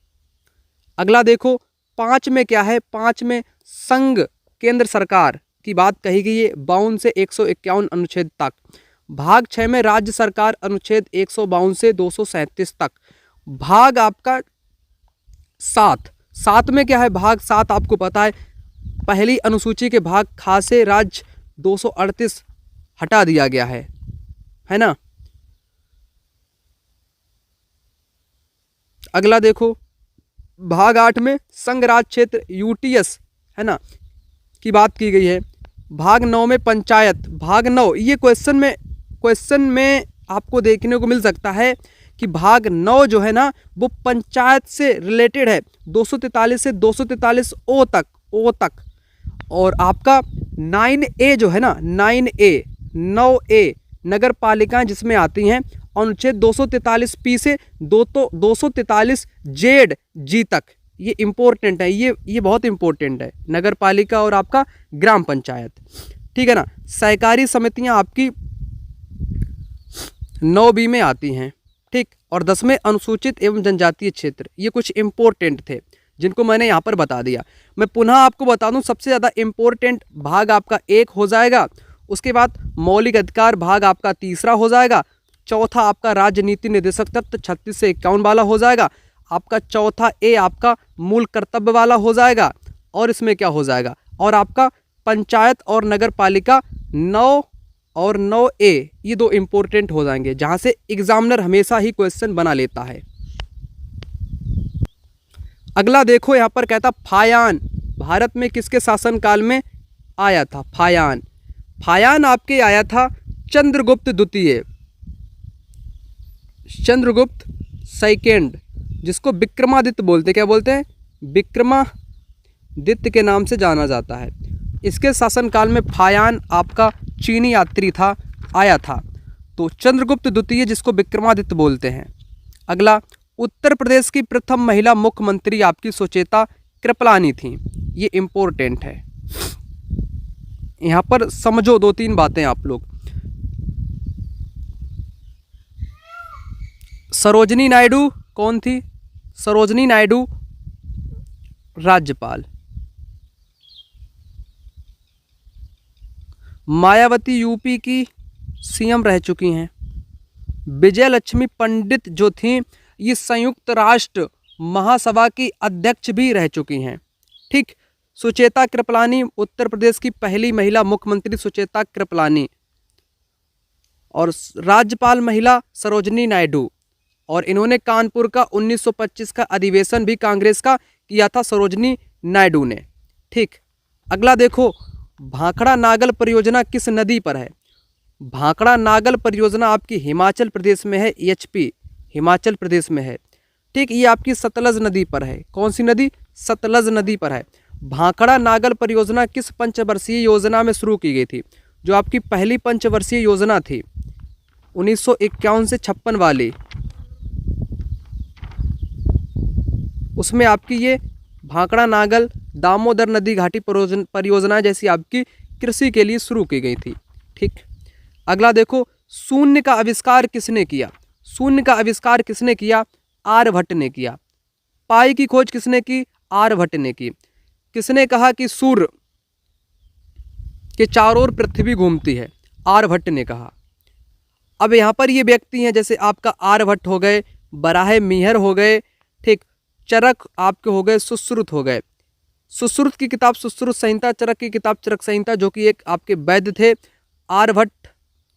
Speaker 1: अगला देखो 5 में क्या है, 5 में संघ केंद्र सरकार की बात कही गई है 52 से 151 अनुच्छेद तक। भाग 6 में राज्य सरकार अनुच्छेद 152 से 237 तक। भाग आपका 7 में क्या है, भाग 7 आपको पता है, पहली अनुसूची के भाग खासे राज्य 238 हटा दिया गया है ना। अगला देखो भाग 8 में संघ राज क्षेत्र यूटीएस, है ना, की बात की गई है। भाग 9 में पंचायत, भाग 9 ये क्वेश्चन में आपको देखने को मिल सकता है कि भाग 9 जो है ना वो पंचायत से रिलेटेड है, 243 से 243 ओ तक। और आपका 9A जो है ना, 9A नगर पालिकाएं जिसमें आती हैं अनुच्छेद 243P से 243G तक, ये इम्पोर्टेंट है, ये बहुत इम्पोर्टेंट है, नगर पालिका और आपका ग्राम पंचायत, ठीक है ना। सहकारी समितियां आपकी 9B में आती हैं, ठीक। और 10वें अनुसूचित एवं जनजातीय क्षेत्र, ये कुछ इम्पोर्टेंट थे जिनको मैंने यहाँ पर बता दिया। मैं पुनः आपको बता दूं, सबसे ज़्यादा इम्पोर्टेंट भाग आपका 1 हो जाएगा, उसके बाद मौलिक अधिकार भाग आपका 3रा हो जाएगा, चौथा आपका राजनीति निर्देशक तत्व 36 से 51 वाला हो जाएगा, आपका चौथा A आपका मूल कर्तव्य वाला हो जाएगा, और इसमें क्या हो जाएगा, और आपका पंचायत और नगर पालिका 9 और 9A, ये 2 इम्पोर्टेंट हो जाएंगे जहाँ से एग्जामिनर हमेशा ही क्वेश्चन बना लेता है। अगला देखो यहाँ पर कहता फायान भारत में किसके शासनकाल में आया था। फायान आपके आया था चंद्रगुप्त द्वितीय, चंद्रगुप्त सेकेंड, जिसको विक्रमादित्य बोलते, क्या बोलते हैं, विक्रमादित्य के नाम से जाना जाता है। इसके शासनकाल में फायान आपका चीनी यात्री था, आया था, तो चंद्रगुप्त द्वितीय जिसको विक्रमादित्य बोलते हैं। अगला उत्तर प्रदेश की प्रथम महिला मुख्यमंत्री आपकी सुचेता कृपलानी थी, ये इम्पोर्टेंट है। यहाँ पर समझो 2-3 बातें आप लोग। सरोजनी नायडू कौन थी, सरोजनी नायडू राज्यपाल। मायावती यूपी की सीएम रह चुकी हैं। विजय लक्ष्मी पंडित जो थी ये संयुक्त राष्ट्र महासभा की अध्यक्ष भी रह चुकी हैं, ठीक। सुचेता कृपलानी उत्तर प्रदेश की पहली महिला मुख्यमंत्री सुचेता कृपलानी, और राज्यपाल महिला सरोजनी नायडू, और इन्होंने कानपुर का 1925 का अधिवेशन भी कांग्रेस का किया था सरोजनी नायडू ने, ठीक। अगला देखो भाखड़ा नागल परियोजना किस नदी पर है। भाखड़ा नागल परियोजना आपकी हिमाचल प्रदेश में है, HP हिमाचल प्रदेश में है, ठीक। ये आपकी सतलज नदी पर है। कौन सी नदी, सतलज नदी पर है। भाखड़ा नागल परियोजना किस पंचवर्षीय योजना में शुरू की गई थी, जो आपकी पहली पंचवर्षीय योजना थी 1951 से 56 वाली, उसमें आपकी ये भाखड़ा नागल दामोदर नदी घाटी परियोजना जैसी आपकी कृषि के लिए शुरू की गई थी, ठीक। अगला देखो शून्य का आविष्कार किसने किया। शून्य का आविष्कार किसने किया, आर्यभट्ट ने किया। पाई की खोज किसने की, आर्यभट्ट ने की। किसने कहा कि सूर्य के चारों ओर पृथ्वी घूमती है, आर्यभट्ट ने कहा। अब यहाँ पर ये व्यक्ति हैं जैसे आपका आर्यभट्ट हो गए, बराह मिहिर हो गए, ठीक। चरक आपके हो गए, सुश्रुत हो गए। सुश्रुत की किताब सुश्रुत संहिता, चरक की किताब चरक संहिता, जो कि एक आपके वैद्य थे। आर्यभट्ट,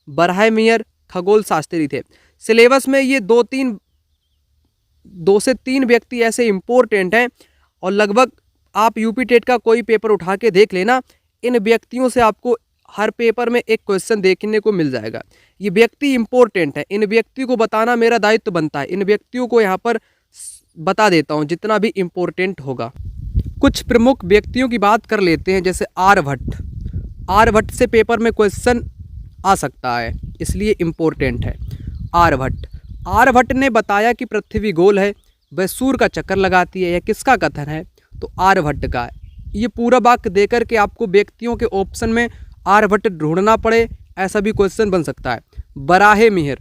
Speaker 1: बराह मिहिर खगोल शास्त्री थे। सिलेबस में ये 2 से 3 व्यक्ति ऐसे इंपॉर्टेंट हैं, और लगभग आप यूपी टेट का कोई पेपर उठा के देख लेना, इन व्यक्तियों से आपको हर पेपर में एक क्वेश्चन देखने को मिल जाएगा। ये व्यक्ति इंपॉर्टेंट है, इन व्यक्ति को बताना मेरा दायित्व बनता है। इन व्यक्तियों को यहाँ पर बता देता हूँ जितना भी इम्पोर्टेंट होगा। कुछ प्रमुख व्यक्तियों की बात कर लेते हैं, जैसे आर्यभट्ट। आर्यभट्ट से पेपर में क्वेश्चन आ सकता है, इसलिए इम्पोर्टेंट है। आर्यभट्ट ने बताया कि पृथ्वी गोल है, वह सूर्य का चक्कर लगाती है। यह किसका कथन है? तो आर्यभट्ट का। ये पूरा वाक्य देकर के आपको व्यक्तियों के ऑप्शन में आर्यभट्ट ढूंढना पड़े, ऐसा भी क्वेश्चन बन सकता है। बराहे मिहिर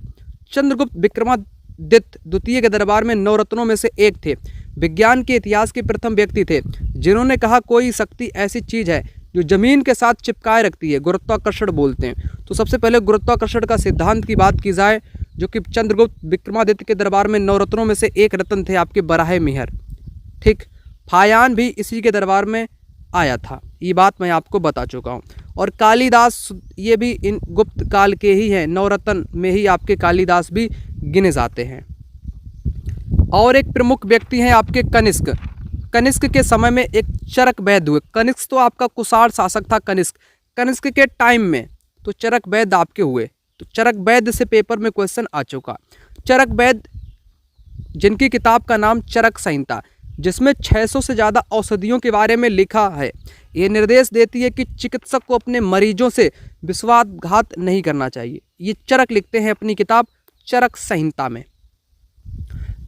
Speaker 1: चंद्रगुप्त विक्रमादित्य द्वितीय के दरबार में 9 रत्नों में से एक थे। विज्ञान के इतिहास के प्रथम व्यक्ति थे जिन्होंने कहा कोई शक्ति ऐसी चीज है जो जमीन के साथ चिपकाए रखती है, गुरुत्वाकर्षण बोलते हैं। तो सबसे पहले गुरुत्वाकर्षण का सिद्धांत की बात की जाए, जो कि चंद्रगुप्त विक्रमादित्य के दरबार में 9 रत्नों में से एक रत्न थे आपके बराहे मिहिर। ठीक, फायान भी इसी के दरबार में आया था, ये बात मैं आपको बता चुका हूँ। और कालिदास, ये भी इन गुप्त काल के ही हैं, 9 रत्न में ही आपके कालिदास भी गिने जाते हैं। और एक प्रमुख व्यक्ति हैं आपके कनिष्क। कनिष्क के समय में एक चरक वैद्य हुए। कनिष्क तो आपका कुषाण शासक था। कनिष्क के टाइम में तो चरक वैद्य आपके हुए। तो चरक वैद्य से पेपर में क्वेश्चन आ चुका। चरक वैद्य जिनकी किताब का नाम चरक संहिता, जिसमें 600 से ज़्यादा औषधियों के बारे में लिखा है, ये निर्देश देती है कि चिकित्सक को अपने मरीजों से विश्वासघात नहीं करना चाहिए। ये चरक लिखते हैं अपनी किताब चरक संहिता में।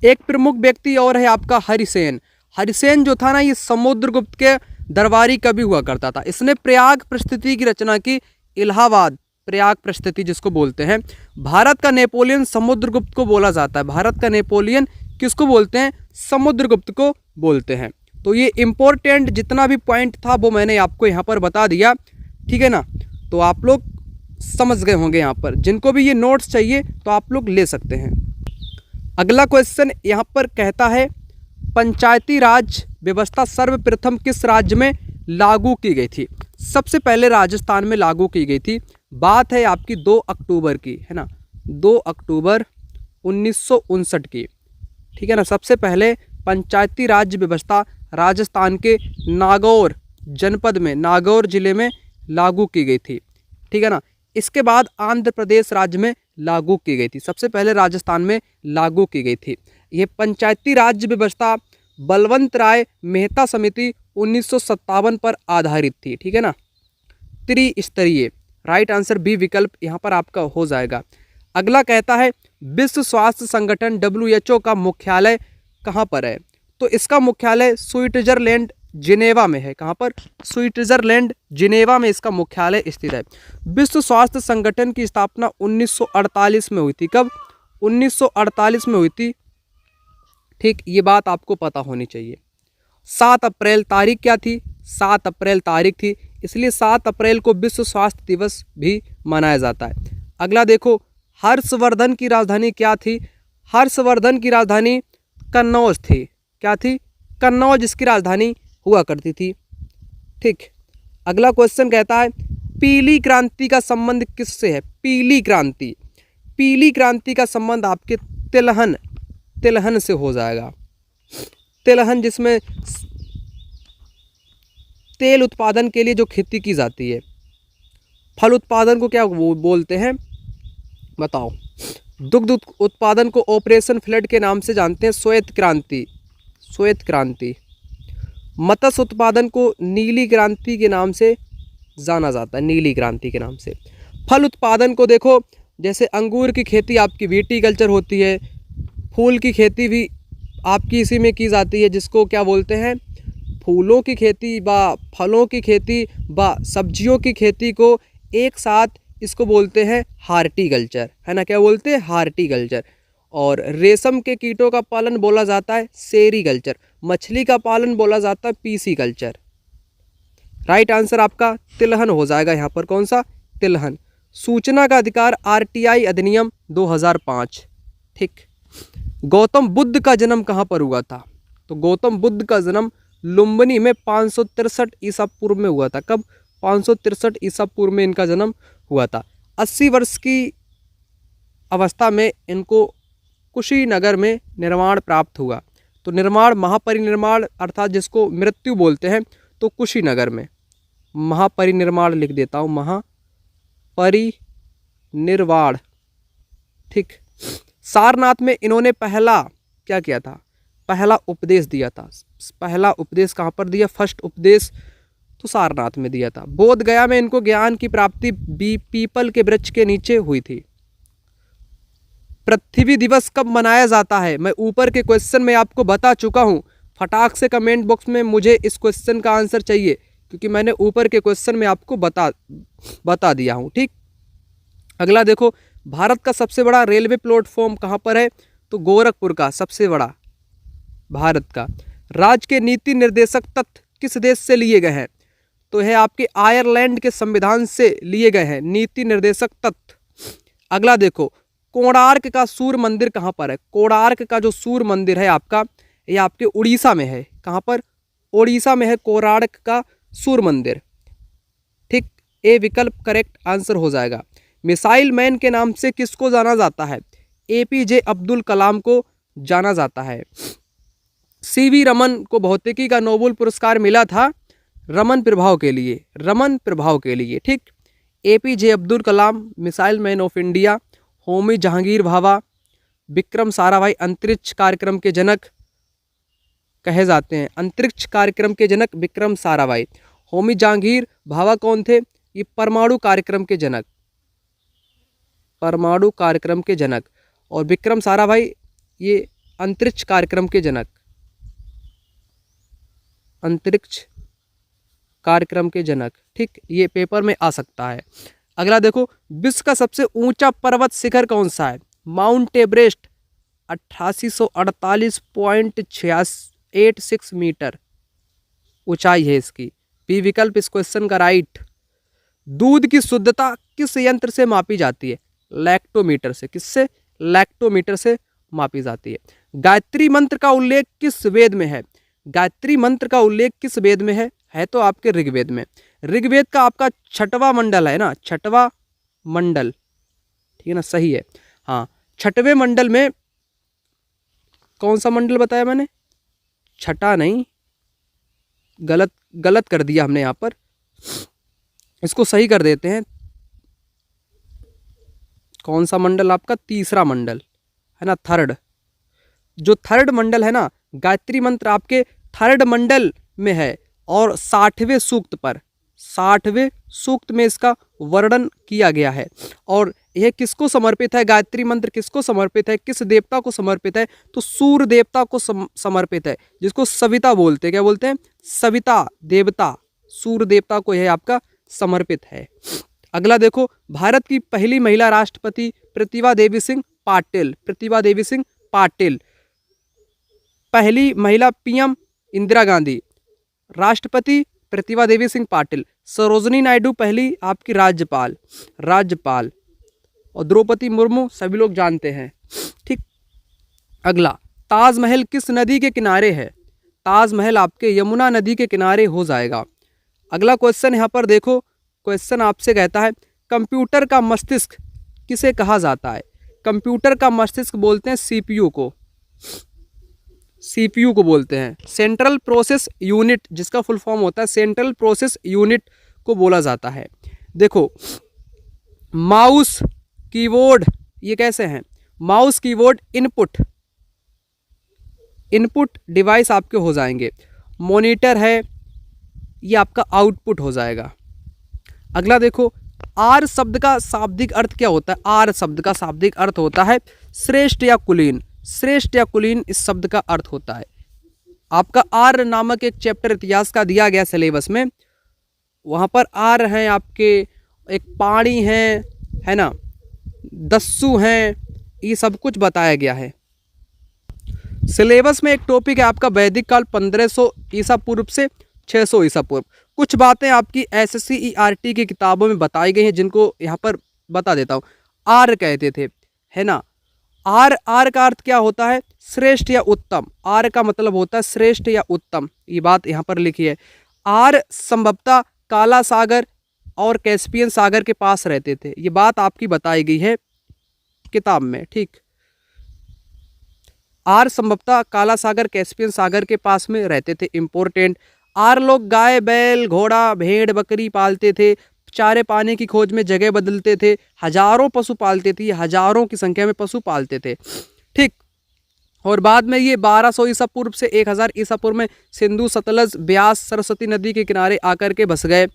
Speaker 1: एक प्रमुख व्यक्ति और है आपका हरिसेन। हरिसेन जो था ना, ये समुद्रगुप्त के दरबारी कवि हुआ करता था। इसने प्रयाग प्रस्थिति की रचना की। इलाहाबाद प्रयाग प्रस्थिति जिसको बोलते हैं। भारत का नेपोलियन समुद्रगुप्त को बोला जाता है। भारत का नेपोलियन किसको बोलते हैं? समुद्रगुप्त को बोलते हैं। तो ये इम्पोर्टेंट जितना भी पॉइंट था वो मैंने आपको यहाँ पर बता दिया, ठीक है ना। तो आप लोग समझ गए होंगे यहाँ पर। जिनको भी ये नोट्स चाहिए तो आप लोग ले सकते हैं। अगला क्वेश्चन यहाँ पर कहता है पंचायती राज व्यवस्था सर्वप्रथम किस राज्य में लागू की गई थी? सबसे पहले राजस्थान में लागू की गई थी। बात है आपकी 2 अक्टूबर की, है ना, 2 अक्टूबर 1959 की, ठीक है ना। सबसे पहले पंचायती राज व्यवस्था राजस्थान के नागौर जनपद में, नागौर जिले में लागू की गई थी, ठीक है ना। इसके बाद आंध्र प्रदेश राज्य में लागू की गई थी। सबसे पहले राजस्थान में लागू की गई थी। ये पंचायती राज व्यवस्था बलवंत राय मेहता समिति 1957 पर आधारित थी, ठीक है ना। त्रिस्तरीय, राइट आंसर बी विकल्प यहाँ पर आपका हो जाएगा। अगला कहता है विश्व स्वास्थ्य संगठन WHO का मुख्यालय कहाँ पर है? तो इसका मुख्यालय स्विट्जरलैंड जिनेवा में है। कहाँ पर? स्विट्जरलैंड जिनेवा में इसका मुख्यालय स्थित है। विश्व स्वास्थ्य संगठन की स्थापना 1948 में हुई थी। कब? 1948 में हुई थी, ठीक, ये बात आपको पता होनी चाहिए। 7 अप्रैल तारीख क्या थी? 7 अप्रैल तारीख थी, इसलिए 7 अप्रैल को विश्व स्वास्थ्य दिवस भी मनाया जाता है। अगला देखो, हर्षवर्धन की राजधानी क्या थी? हर्षवर्धन की राजधानी कन्नौज थी। क्या थी? कन्नौज इसकी राजधानी हुआ करती थी, ठीक। अगला क्वेश्चन कहता है पीली क्रांति का संबंध किससे है? पीली क्रांति, पीली क्रांति का संबंध आपके तिलहन से हो जाएगा। तिलहन जिसमें तेल उत्पादन के लिए जो खेती की जाती है। फल उत्पादन को क्या बोलते हैं बताओ? दुग्ध उत्पादन को ऑपरेशन फ्लड के नाम से जानते हैं, श्वेत क्रांति, श्वेत क्रांति। मत्स्य उत्पादन को नीली क्रांति के नाम से जाना जाता है, नीली क्रांति के नाम से। फल उत्पादन को देखो, जैसे अंगूर की खेती आपकी विटीकल्चर होती है, फूल की खेती भी आपकी इसी में की जाती है, जिसको क्या बोलते हैं? फूलों की खेती व फलों की खेती व सब्जियों की खेती को एक साथ इसको बोलते हैं हार्टिकल्चर, है ना। क्या बोलते हैं? हार्टिकल्चर। और रेशम के कीटों का पालन बोला जाता है सेरीकल्चर। मछली का पालन बोला जाता है पीसीकल्चर। राइट आंसर आपका तिलहन हो जाएगा यहाँ पर। कौन सा? तिलहन। सूचना का अधिकार RTI अधिनियम 2005, ठीक। गौतम बुद्ध का जन्म कहाँ पर हुआ था? तो गौतम बुद्ध का जन्म लुम्बिनी में 563 ईसा पूर्व में हुआ था। कब? 563 ईसा पूर्व में इनका जन्म हुआ था। 80 वर्ष की अवस्था में इनको कुशीनगर में निर्वाण प्राप्त हुआ। तो निर्वाण, महापरिनिर्वाण अर्थात जिसको मृत्यु बोलते हैं, तो कुशीनगर में महापरिनिर्वाण लिख देता हूँ, महापरिनिर्वाण, ठीक। सारनाथ में इन्होंने पहला क्या किया था? पहला उपदेश दिया था। पहला उपदेश कहाँ पर दिया? फर्स्ट उपदेश तो सारनाथ में दिया था। बोध गया में इनको ज्ञान की प्राप्ति पीपल के वृक्ष के नीचे हुई थी। पृथ्वी दिवस कब मनाया जाता है? मैं ऊपर के क्वेश्चन में आपको बता चुका हूं। फटाक से कमेंट बॉक्स में मुझे इस क्वेश्चन का आंसर चाहिए, क्योंकि मैंने ऊपर के क्वेश्चन में आपको बता दिया हूं। ठीक, अगला देखो, भारत का सबसे बड़ा रेलवे प्लेटफॉर्म कहां पर है? तो गोरखपुर का सबसे बड़ा भारत का। राज्य के नीति निर्देशक तत्व किस देश से लिए गए हैं? तो है आपके आयरलैंड के संविधान से लिए गए हैं नीति निर्देशक तत्व। अगला देखो, कोणार्क का सूर्य मंदिर कहाँ पर है? कोणार्क का जो सूर्य मंदिर है आपका, ये आपके उड़ीसा में है। कहाँ पर? उड़ीसा में है कोणार्क का सूर्य मंदिर। ठीक, ए विकल्प करेक्ट आंसर हो जाएगा। मिसाइल मैन के नाम से किसको जाना जाता है? एपीजे अब्दुल कलाम को जाना जाता है। सीवी रमन को भौतिकी का नोबेल पुरस्कार मिला था रमन प्रभाव के लिए, रमन प्रभाव के लिए। ठीक, APJ Abdul Kalam missile man of India, Homi Jahangir Bhabha, Vikram Sarabhai अंतरिक्ष कार्यक्रम के जनक कहे जाते हैं। अंतरिक्ष कार्यक्रम के जनक विक्रम साराभाई। होमी जहांगीर भाभा कौन थे? ये परमाणु कार्यक्रम के जनक, परमाणु कार्यक्रम के जनक। और विक्रम साराभाई ये अंतरिक्ष कार्यक्रम के जनक, अंतरिक्ष कार्यक्रम के जनक। ठीक, ये पेपर में आ सकता है। अगला देखो, विश्व का सबसे ऊंचा पर्वत शिखर कौन सा है? माउंट एवरेस्ट 8848.86 मीटर ऊंचाई है इसकी। बी विकल्प इस क्वेश्चन का राइट। दूध की शुद्धता किस यंत्र से मापी जाती है? लैक्टोमीटर से। किससे? लैक्टोमीटर से मापी जाती है। गायत्री मंत्र का उल्लेख किस वेद में है? गायत्री मंत्र का उल्लेख किस वेद में है? तो आपके ऋग्वेद में। ऋग्वेद का आपका 6वां मंडल है ना, 6वां मंडल, ठीक है ना, सही है। हाँ, 6वें मंडल में कौन सा मंडल बताया मैंने? 6 नहीं, गलत कर दिया हमने यहाँ पर, इसको सही कर देते हैं। कौन सा मंडल आपका? 3रा मंडल है ना, थर्ड। जो थर्ड मंडल है ना, गायत्री मंत्र आपके थर्ड मंडल में है। और 60वें सूक्त पर, 60वें सूक्त में इसका वर्णन किया गया है। और यह किसको समर्पित है? गायत्री मंत्र किसको समर्पित है? किस देवता को समर्पित है? तो सूर्य देवता को समर्पित है, जिसको सविता बोलते हैं। क्या बोलते हैं? सविता देवता, सूर्य देवता को यह आपका समर्पित है। अगला देखो, भारत की पहली महिला राष्ट्रपति प्रतिभा देवी सिंह पाटिल। प्रतिभा देवी सिंह पाटिल। पहली महिला पीएम इंदिरा गांधी। राष्ट्रपति प्रतिभा देवी सिंह पाटिल। सरोजनी नायडू पहली आपकी राज्यपाल, राज्यपाल। और द्रौपदी मुर्मू सभी लोग जानते हैं। ठीक, अगला, ताजमहल किस नदी के किनारे है? ताजमहल आपके यमुना नदी के किनारे हो जाएगा। अगला क्वेश्चन यहाँ पर देखो, क्वेश्चन आपसे कहता है कंप्यूटर का मस्तिष्क किसे कहा जाता है? कंप्यूटर का मस्तिष्क बोलते हैं सीपीयू को, सीपीयू को बोलते हैं। सेंट्रल प्रोसेस यूनिट, जिसका फुल फॉर्म होता है सेंट्रल प्रोसेस यूनिट को बोला जाता है। देखो, माउस कीबोर्ड ये कैसे हैं? माउस कीबोर्ड इनपुट डिवाइस आपके हो जाएंगे। मॉनिटर है, ये आपका आउटपुट हो जाएगा। अगला देखो, आर शब्द का शाब्दिक अर्थ क्या होता है? आर शब्द का शाब्दिक अर्थ होता है श्रेष्ठ या कुलीन। श्रेष्ठ या कुलीन इस शब्द का अर्थ होता है। आपका आर नामक एक चैप्टर इतिहास का दिया गया सिलेबस में, वहाँ पर आर हैं आपके, एक पाणी है ना, दस्यु हैं, ये सब कुछ बताया गया है सिलेबस में। एक टॉपिक है आपका वैदिक काल 1500 ईसा पूर्व से 600 ईसा पूर्व। कुछ बातें आपकी SSCERT की किताबों में बताई गई हैं, जिनको यहाँ पर बता देता हूँ। आर कहते थे, है ना, आर का अर्थ क्या होता है? श्रेष्ठ या उत्तम। आर का मतलब होता है श्रेष्ठ या उत्तम, ये बात यहाँ पर लिखी है। आर संभवतः काला सागर और कैस्पियन सागर के पास रहते थे, ये बात आपकी बताई गई है किताब में। ठीक, आर संभवतः काला सागर कैस्पियन सागर के पास में रहते थे। इंपॉर्टेंट, आर लोग गाय बैल घोड़ा भेड़ बकरी पालते थे, चारे पाने की खोज में जगह बदलते थे, हजारों पशु पालते थे, हजारों की संख्या में पशु पालते थे। ठीक, और बाद में ये 1200 ईसा पूर्व से 1000 ईसा पूर्व में सिंधु सतलज ब्यास सरस्वती नदी के किनारे आकर के बस गए।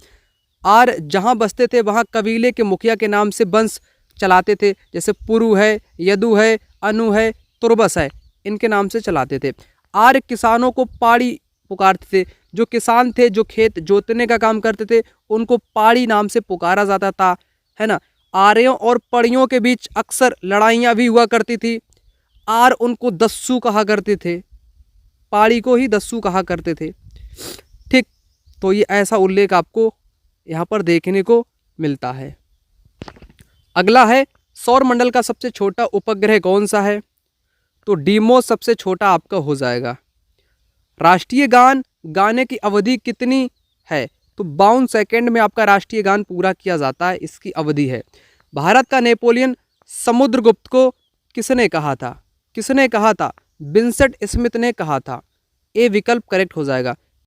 Speaker 1: और जहाँ बसते थे वहाँ कबीले के मुखिया के नाम से वंश चलाते थे, जैसे पुरु है, यदु है, अनु है, तुर्बस है, इनके नाम से चलाते थे। आर्य किसानों को पाड़ी पुकारते थे। जो किसान थे, जो खेत जोतने का काम करते थे, उनको पाड़ी नाम से पुकारा जाता था, है ना। आर्यों और पड़ियों के बीच अक्सर लड़ाइयाँ भी हुआ करती थी। आर उनको दस्यु कहा करते थे, पाड़ी को ही दस्यु कहा करते थे। ठीक, तो ये ऐसा उल्लेख आपको यहाँ पर देखने को मिलता है। अगला है, सौर मंडल का सबसे छोटा उपग्रह कौन सा है? तो डीमोस सबसे छोटा आपका हो जाएगा। राष्ट्रीय गान गाने की अवधि कितनी है? तो 52 सेकंड में आपका राष्ट्रीय गान पूरा किया जाता है, इसकी अवधि है। भारत का नेपोलियन समुद्रगुप्त को किसने कहा था? किसने कहा था? विंसेंट स्मिथ ने कहा था। ए विकल्प करेक्ट हो जाएगा।